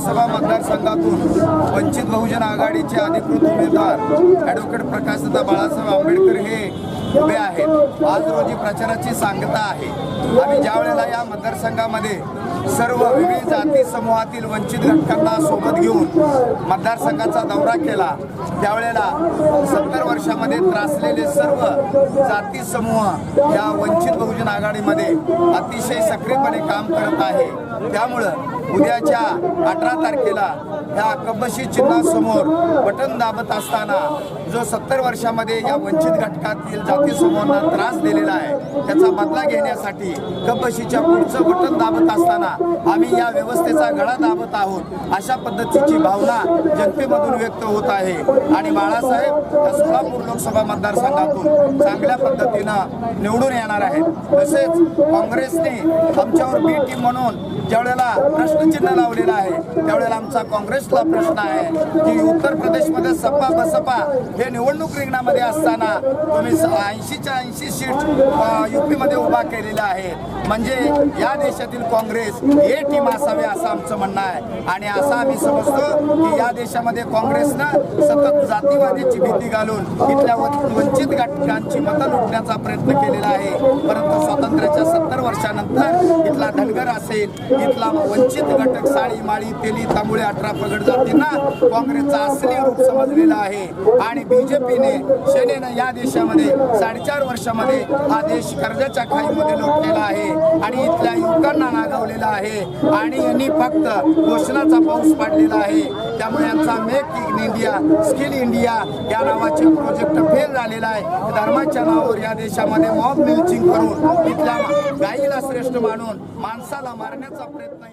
लोकसभा मतदारसंघातून वंचित बहुजन आघाडीचे अधिकृत उमेदवार ॲडव्होकेट प्रकाशदादा बाळासाहेब आंबेडकर हे उभे आहेत। आज रोजी प्रचाराची सांगता आहे। आम्ही ज्या वेळेला या मतदारसंघामध्ये सर्व विविध जाती समूहातील वंचित घटकांना सोबत घेऊन मतदारसंघाचा दौरा केला, त्यावेळेला 70 वर्षामध्ये त्रासलेले सर्व जाती समूह या वंचित बहुजन आघाडीमध्ये अतिशय सक्रियपणे काम करत आहे। त्यामुळं उद्याच्या 18 तारखेला ह्या कब्बशी चिन्हासमोर बटन दाबत असताना जो 70 वर्षामध्ये या वंचित घटकातील जाती समूहांना त्रास दिलेला आहे त्याचा बदला घेण्यासाठी कब्बशीच्या पुढचं बटन दाबत असताना आम्ही या व्यवस्थेचा गळा दाबत आहोत, अशा पद्धतीची भावना जनतेमधून व्यक्त होत आहे। आणि बाळासाहेब या सोलापूर लोकसभा मतदारसंघातून चांगल्या पद्धतीनं निवडून येणार आहेत। तसेच काँग्रेसने आमच्यावर बी टीम म्हणून ज्यावेळेला प्रश्नचिन्ह लावलेलं आहे त्यावेळेला आमचा काँग्रेसला प्रश्न आहे की उत्तर प्रदेशमध्ये सपा बसपा हे निवडणूक रिंगणामध्ये असताना तुम्ही 80च्या 80 सीट यूपीमध्ये उभा केलेला आहे, म्हणजे या देशातील काँग्रेस हे टीम असावे असं आमचं म्हणणं आहे। आणि असं आम्ही समजतो की या देशामध्ये काँग्रेसनं सतत जातीवादाची भीती घालून इथल्या वंचित घटकांची मतं लुटण्याचा प्रयत्न केलेला आहे। परंतु स्वातंत्र्याच्या 70 वर्षानंतर इथला धनगर असेल, इथला वंचित घटक साळी माळी तेली तांबुळे 18 प्रगट जातींना काँग्रेसचा असली रूप समजलेला आहे। आणि बीजेपीने सेनेनं या देशामध्ये 4.5 वर्षामध्ये हा देश कर्जाच्या खाईमध्ये लोटलेला आहे आणि इथल्या युवकांना नागवलेला आहे आणि यांनी फक्त घोषणाचा पाऊस पाडलेला आहे। त्यामुळे यांचा make in India, skill India या नावाचे प्रोजेक्ट फेल झालेला आहे। धर्माच्या नावावर या देशामध्ये मॉब मिल्चिंग करून इथल्या गाईला श्रेष्ठ मानून माणसाला मारण्याचा प्रयत्न